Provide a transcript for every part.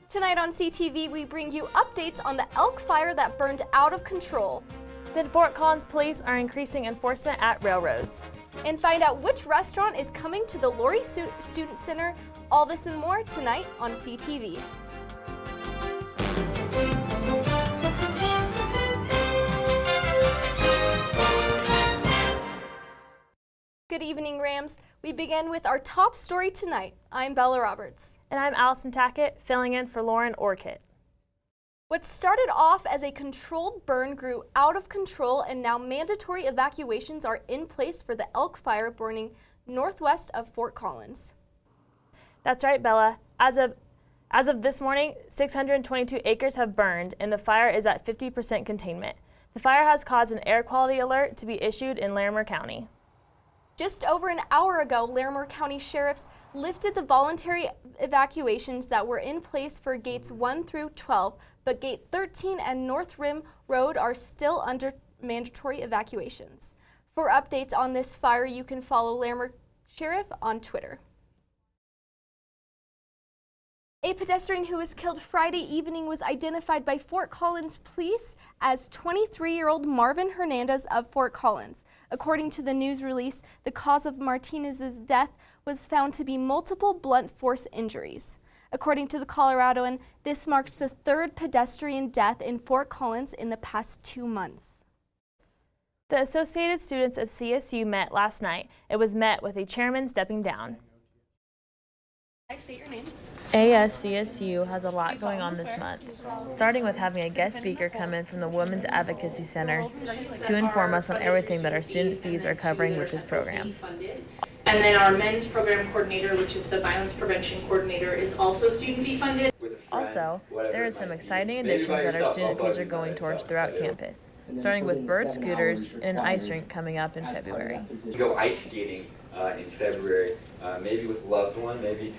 Tonight on CTV, we bring you updates on the Elk Fire that burned out of control. Then Fort Collins police are increasing enforcement at railroads. And find out which restaurant is coming to the Lory Student Center. All this and more tonight on CTV. Good evening, Rams. We begin with our top story tonight. I'm Bella Roberts. And I'm Alyson, filling in for Lauren Orchid. What started off as a controlled burn grew out of control, and now mandatory evacuations are in place for the Elk Fire burning northwest of Fort Collins. That's right, Bella. As of this morning, 622 acres have burned, and the fire is at 50% containment. The fire has caused an air quality alert to be issued in Larimer County. Just over an hour ago, Larimer County sheriffs lifted the voluntary evacuations that were in place for gates 1 through 12, but gate 13 and North Rim Road are still under mandatory evacuations. For updates on this fire, you can follow Larimer Sheriff on Twitter. A pedestrian who was killed Friday evening was identified by Fort Collins police as 23-year-old Marvin Hernandez of Fort Collins. According to the news release, the cause of Martinez's death was found to be multiple blunt force injuries. According to the Coloradoan, this marks the third pedestrian death in Fort Collins in the past 2 months. The Associated Students of CSU met last night. It was met with a chairman stepping down. I state your name. ASCSU has a lot going on this month, starting with having a guest speaker come in from the Women's Advocacy Center to inform us on everything that our student fees are covering with this program. And then our men's program coordinator, which is the violence prevention coordinator, is also student fee funded. Also, there are some exciting additions that our student fees are going towards throughout campus, starting with bird scooters and an ice rink coming up in February. Go ice skating in February, maybe with a loved one, maybe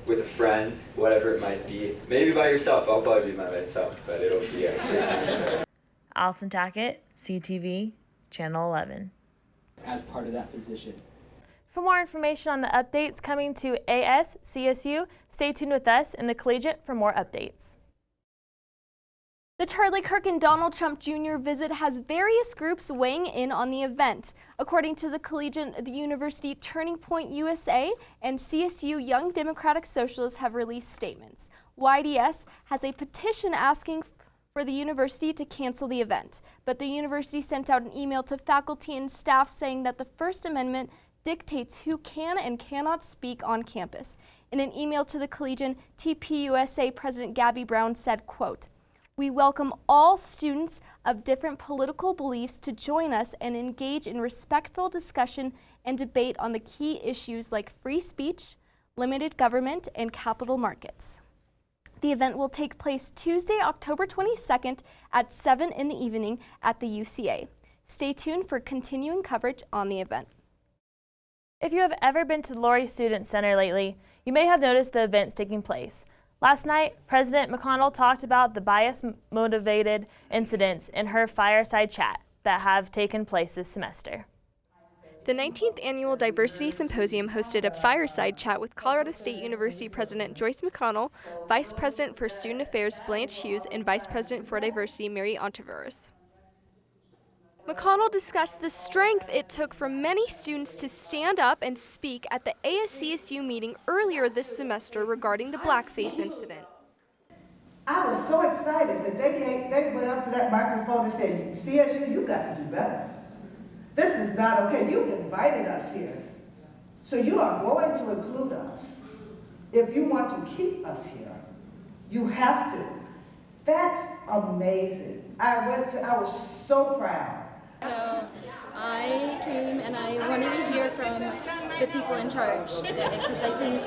with a friend, whatever it might be. Maybe by yourself. I'll probably be by myself, but it'll be Alyson Tackett, CTV, Channel 11. As part of that position. For more information on the updates coming to ASCSU, stay tuned with us in the Collegiate for more updates. The Charlie Kirk and Donald Trump Jr. visit has various groups weighing in on the event. According to the Collegiate, the University Turning Point USA and CSU Young Democratic Socialists have released statements. YDS has a petition asking for the university to cancel the event, but the university sent out an email to faculty and staff saying that the First Amendment dictates who can and cannot speak on campus. In an email to the Collegiate, TPUSA President Gabby Brown said, quote, "We welcome all students of different political beliefs to join us and engage in respectful discussion and debate on the key issues like free speech, limited government, and capital markets." The event will take place Tuesday, October 22nd at 7 in the evening at the UCA. Stay tuned for continuing coverage on the event. If you have ever been to the Lory Student Center lately, you may have noticed the events taking place. Last night, President McConnell talked about the bias-motivated incidents in her fireside chat that have taken place this semester. The 19th Annual Diversity Symposium hosted a fireside chat with Colorado State University President Joyce McConnell, Vice President for Student Affairs Blanche Hughes, and Vice President for Diversity Mary Ontiveros. McConnell discussed the strength it took for many students to stand up and speak at the ASCSU meeting earlier this semester regarding the blackface incident. I was so excited that they went up to that microphone and said, CSU, you got to do better. This is not okay. You've invited us here. So you are going to include us. If you want to keep us here, you have to. That's amazing. I was so proud. So I came and I wanted to hear from the people in charge today because I think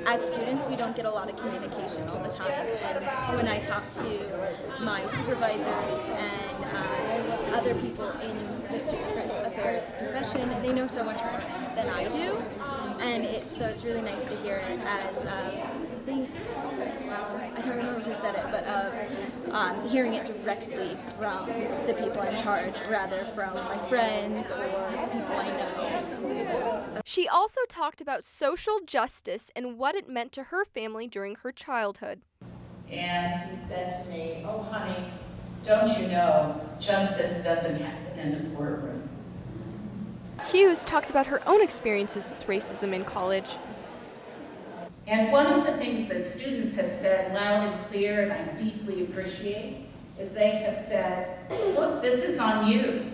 as students we don't get a lot of communication all the time, and when I talk to my supervisors and other people in the student affairs profession, they know so much more than I do, and so it's really nice to hear it as I don't remember who said it, but of hearing it directly from the people in charge rather from my friends or people I know. So. She also talked about social justice and what it meant to her family during her childhood. And he said to me, "Oh, honey, don't you know justice doesn't happen in the courtroom." Hughes talked about her own experiences with racism in college. And one of the things that students have said loud and clear, and I deeply appreciate, is they have said, look, this is on you.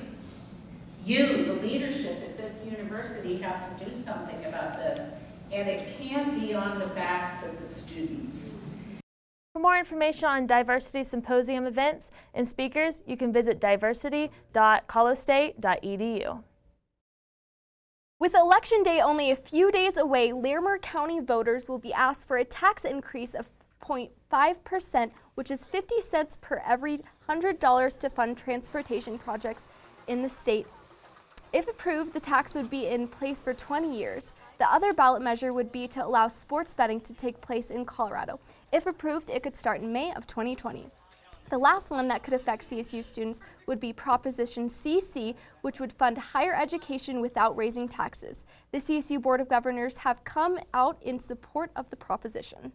You, the leadership at this university, have to do something about this, and it can't be on the backs of the students. For more information on Diversity Symposium events and speakers, you can visit diversity.colostate.edu. With Election Day only a few days away, Larimer County voters will be asked for a tax increase of 0.5%, which is 50 cents per every $100 to fund transportation projects in the state. If approved, the tax would be in place for 20 years. The other ballot measure would be to allow sports betting to take place in Colorado. If approved, it could start in May of 2020. The last one that could affect CSU students would be Proposition CC, which would fund higher education without raising taxes. The CSU Board of Governors have come out in support of the proposition.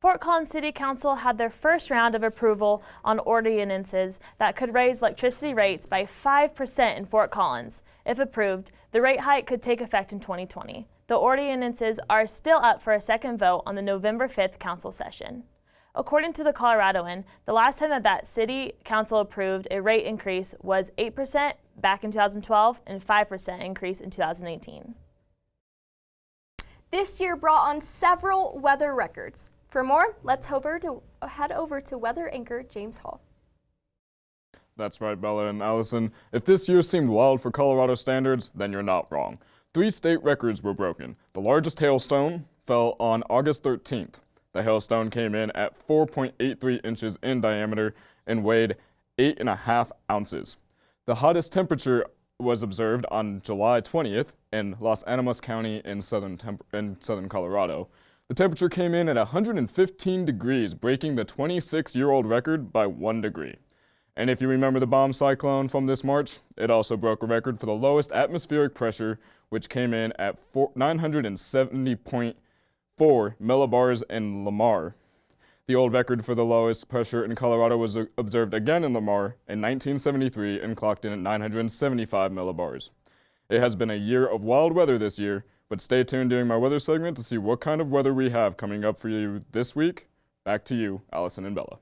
Fort Collins City Council had their first round of approval on ordinances that could raise electricity rates by 5% in Fort Collins. If approved, the rate hike could take effect in 2020. The ordinances are still up for a second vote on the November 5th council session. According to the Coloradoan, the last time that city council approved a rate increase was 8% back in 2012 and 5% increase in 2018. This year brought on several weather records. For more, let's head over to weather anchor James Hall. That's right, Bella and Alyson. If this year seemed wild for Colorado standards, then you're not wrong. 3 state records were broken. The largest hailstone fell on August 13th. The hailstone came in at 4.83 inches in diameter and weighed 8.5 ounces. The hottest temperature was observed on July 20th in Los Animas County in southern Colorado. The temperature came in at 115 degrees, breaking the 26-year-old record by 1 degree. And if you remember the bomb cyclone from this March, it also broke a record for the lowest atmospheric pressure, which came in at 970.4 millibars in Lamar. The old record for the lowest pressure in Colorado was observed again in Lamar in 1973 and clocked in at 975 millibars. It has been a year of wild weather this year, but stay tuned during my weather segment to see what kind of weather we have coming up for you this week. Back to you, Alyson and Bella.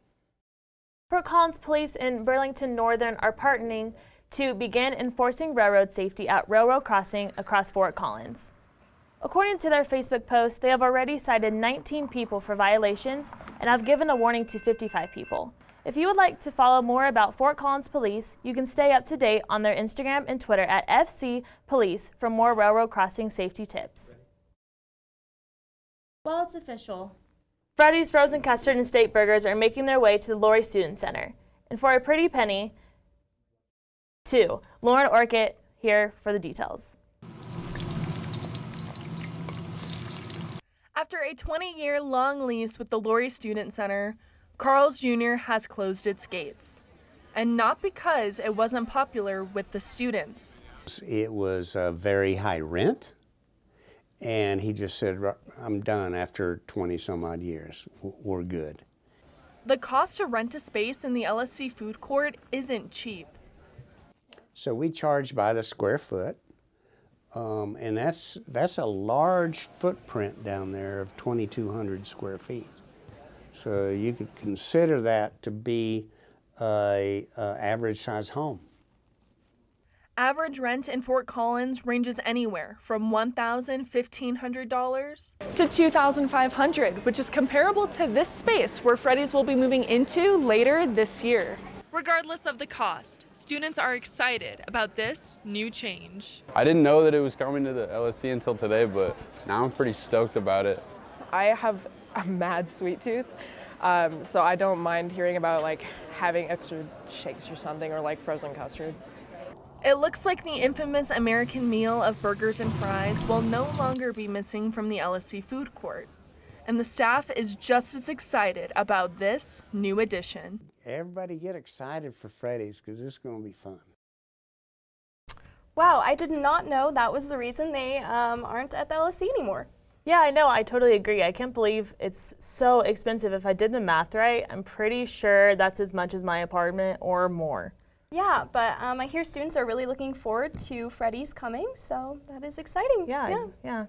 Fort Collins Police in Burlington Northern are partnering to begin enforcing railroad safety at railroad crossing across Fort Collins. According to their Facebook post, they have already cited 19 people for violations and have given a warning to 55 people. If you would like to follow more about Fort Collins Police, you can stay up to date on their Instagram and Twitter at FC Police for more railroad crossing safety tips. Well, it's official. Freddys frozen custard and steak burgers are making their way to the Lory Student Center. And for a pretty penny, too. Lauren Orchid here for the details. After a 20-year-long lease with the Lory Student Center, Carl's Jr. has closed its gates. And not because it wasn't popular with the students. It was a very high rent, and he just said, I'm done after 20 some odd years. We're good. The cost to rent a space in the LSC food court isn't cheap. So we charge by the square foot. And that's a large footprint down there of 2,200 square feet. So you could consider that to be a average size home. Average rent in Fort Collins ranges anywhere from $1,500 to $2,500, which is comparable to this space where Freddys will be moving into later this year. Regardless of the cost, students are excited about this new change. I didn't know that it was coming to the LSC until today, but now I'm pretty stoked about it. I have a mad sweet tooth, so I don't mind hearing about like having extra shakes or something, or like frozen custard. It looks like the infamous American meal of burgers and fries will no longer be missing from the LSC food court. and the staff is just as excited about this new addition. Everybody get excited for Freddys because it's going to be fun. Wow, I did not know that was the reason they aren't at the LSC anymore. Yeah, I know. I totally agree. I can't believe it's so expensive. If I did the math right, I'm pretty sure that's as much as my apartment or more. Yeah, but I hear students are really looking forward to Freddys Coming, so that is exciting. Yeah.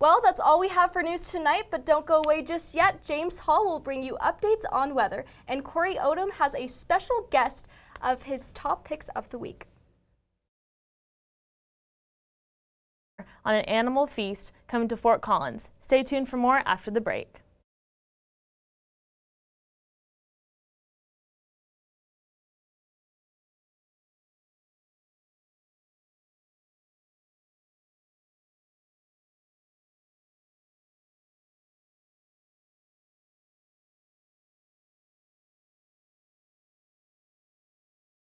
Well, that's all we have for news tonight, but don't go away just yet. James Hall will bring you updates on weather, and Corey Odom has a special guest of his top picks of the week. On an animal feast coming to Fort Collins. Stay tuned for more after the break.